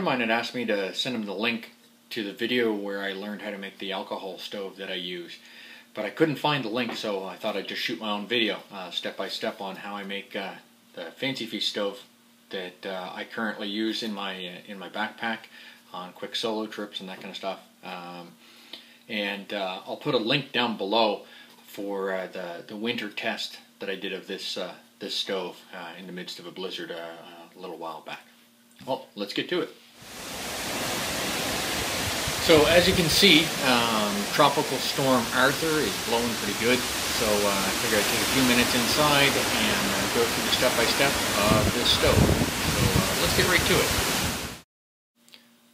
mine had asked me to send him the link to the video where I learned how to make the alcohol stove that I use. But I couldn't find the link, so I thought I'd just shoot my own video, step by step, on how I make the Fancy Feast stove that I currently use in my backpack on quick solo trips and that kind of stuff. I'll put a link down below for the winter test that I did of this stove in the midst of a blizzard a little while back. Well, let's get to it. So as you can see, Tropical Storm Arthur is blowing pretty good. So I figured I'd take a few minutes inside and go through the step-by-step of this stove. So let's get right to it.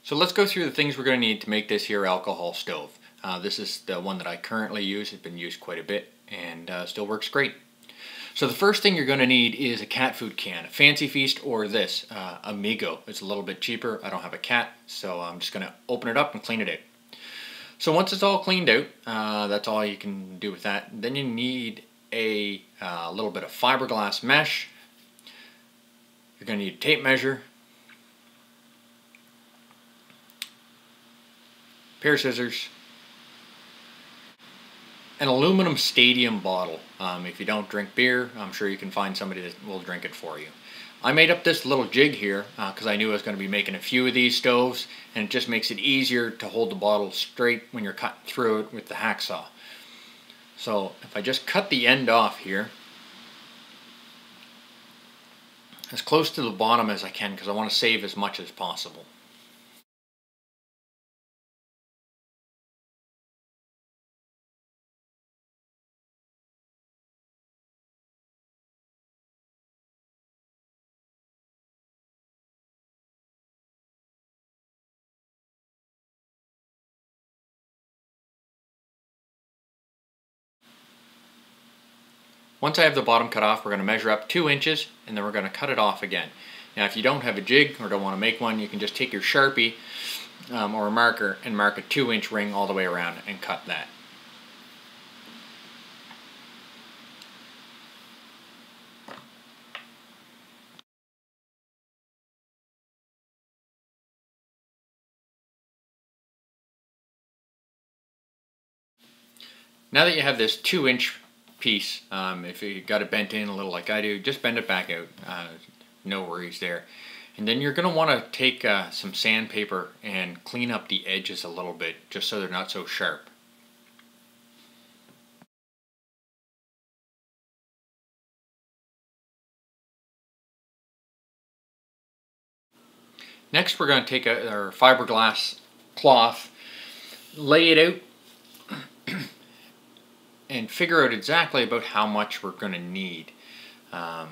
So let's go through the things we're going to need to make this here alcohol stove. This is the one that I currently use. It's been used quite a bit and still works great. So the first thing you're going to need is a cat food can, a Fancy Feast or this, Amigo. It's a little bit cheaper. I don't have a cat, so I'm just going to open it up and clean it out. So once it's all cleaned out, that's all you can do with that. Then you need a little bit of fiberglass mesh. You're going to need a tape measure, pair of scissors, an aluminum stadium bottle. If you don't drink beer, I'm sure you can find somebody that will drink it for you. I made up this little jig here because I knew I was going to be making a few of these stoves, and it just makes it easier to hold the bottle straight when you're cutting through it with the hacksaw. So if I just cut the end off here, as close to the bottom as I can, because I want to save as much as possible. Once I have the bottom cut off, we're going to measure up 2 inches, and then we're going to cut it off again. Now if you don't have a jig or don't want to make one, you can just take your Sharpie or a marker and mark a 2-inch ring all the way around and cut that. Now that you have this 2-inch piece, if you got it bent in a little like I do, just bend it back out. No worries there. And then you're going to want to take some sandpaper and clean up the edges a little bit, just so they're not so sharp. Next we're going to take our fiberglass cloth, lay it out, and figure out exactly about how much we're going to need. And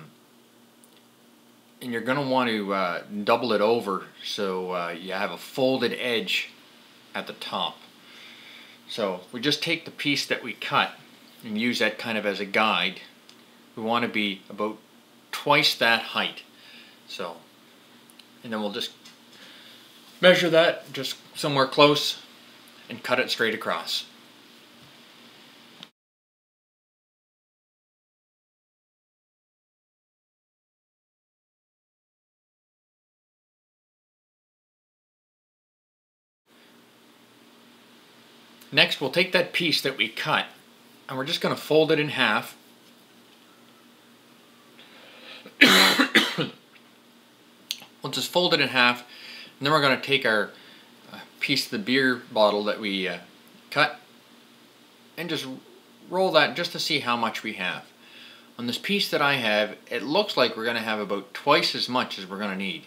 you're going to want to double it over so you have a folded edge at the top. So we just take the piece that we cut and use that kind of as a guide. We want to be about twice that height. So, and then we'll just measure that just somewhere close and cut it straight across. Next, we'll take that piece that we cut and we're just going to fold it in half. We'll just fold it in half, and then we're going to take our piece of the beer bottle that we cut and just roll that just to see how much we have. On this piece that I have, it looks like we're going to have about twice as much as we're going to need.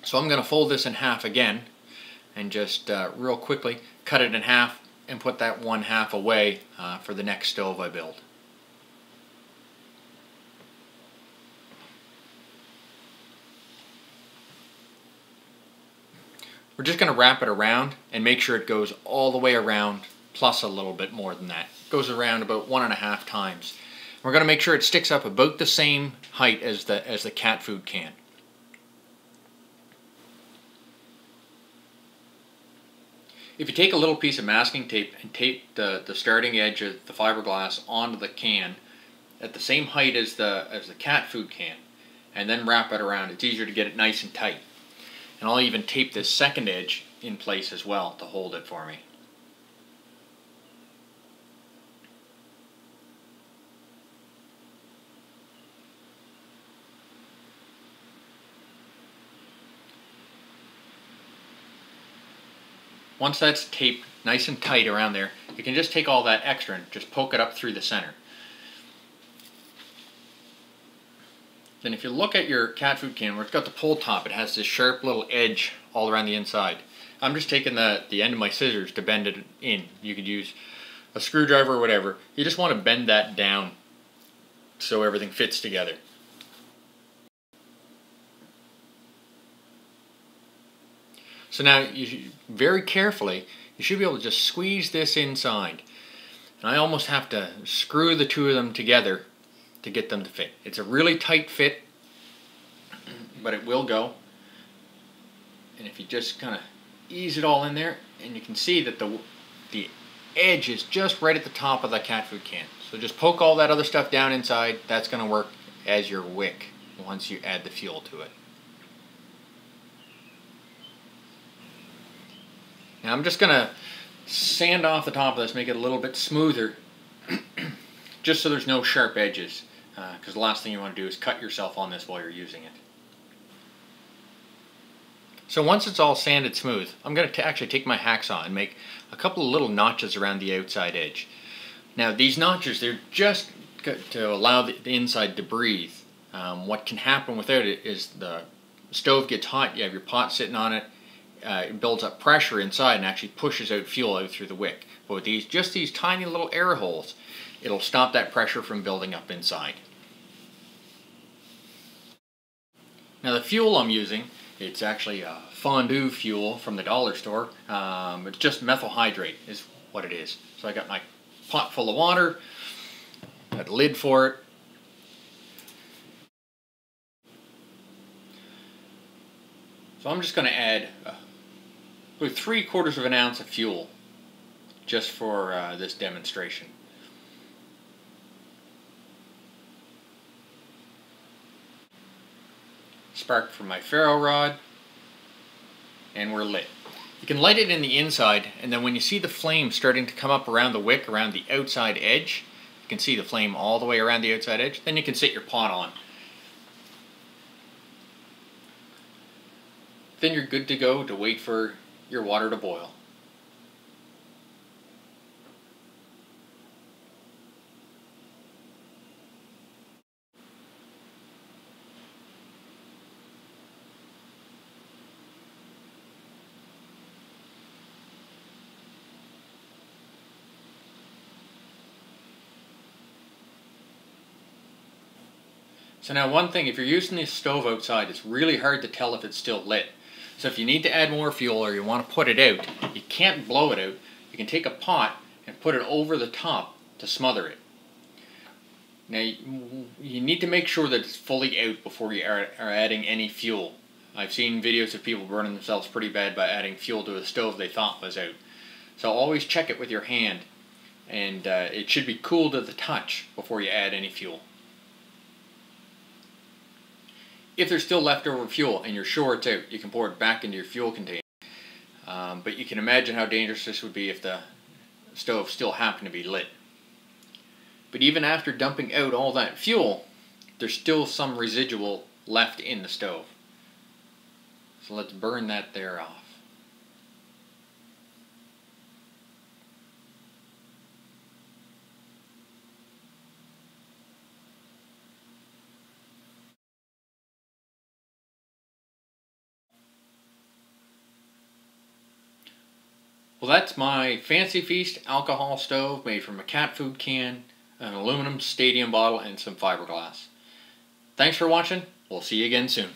So I'm going to fold this in half again and just real quickly cut it in half and put that 1/2 away for the next stove I build. We're just going to wrap it around and make sure it goes all the way around, plus a little bit more than that. It goes around about 1.5 times. We're going to make sure it sticks up about the same height as the cat food can. If you take a little piece of masking tape and tape the starting edge of the fiberglass onto the can at the same height as the cat food can, and then wrap it around, it's easier to get it nice and tight. And I'll even tape this second edge in place as well to hold it for me. Once that's taped nice and tight around there, you can just take all that extra and just poke it up through the center. Then if you look at your cat food can where it's got the pull top, it has this sharp little edge all around the inside. I'm just taking the end of my scissors to bend it in. You could use a screwdriver or whatever. You just want to bend that down so everything fits together. So now, very carefully, you should be able to just squeeze this inside. And I almost have to screw the two of them together to get them to fit. It's a really tight fit, but it will go. And if you just kind of ease it all in there, and you can see that the edge is just right at the top of the cat food can. So just poke all that other stuff down inside. That's going to work as your wick once you add the fuel to it. Now I'm just going to sand off the top of this, make it a little bit smoother, just so there's no sharp edges, because the last thing you want to do is cut yourself on this while you're using it. So once it's all sanded smooth, I'm going to actually take my hacksaw and make a couple of little notches around the outside edge. Now these notches, they're just to allow the inside to breathe. What can happen without it is the stove gets hot, you have your pot sitting on it, it builds up pressure inside and actually pushes out fuel out through the wick. But with just these tiny little air holes, it'll stop that pressure from building up inside. Now the fuel I'm using, it's actually a fondue fuel from the dollar store. It's just methyl hydrate is what it is. So I got my pot full of water, got a lid for it. So I'm just going to add 3/4 of an ounce of fuel just for this demonstration. Spark from my ferro rod, and we're lit. You can light it in the inside, and then when you see the flame starting to come up around the wick, around the outside edge, you can see the flame all the way around the outside edge, then you can set your pot on. Then you're good to go to wait for your water to boil. So now one thing, if you're using this stove outside, it's really hard to tell if it's still lit. So if you need to add more fuel or you want to put it out, you can't blow it out. You can take a pot and put it over the top to smother it. Now you need to make sure that it's fully out before you are adding any fuel. I've seen videos of people burning themselves pretty bad by adding fuel to a stove they thought was out. So always check it with your hand, and it should be cool to the touch before you add any fuel. If there's still leftover fuel and you're sure it's out, you can pour it back into your fuel container. But you can imagine how dangerous this would be if the stove still happened to be lit. But even after dumping out all that fuel, there's still some residual left in the stove. So let's burn that there off. Well, that's my Fancy Feast alcohol stove made from a cat food can, an aluminum stadium bottle, and some fiberglass. Thanks for watching. We'll see you again soon.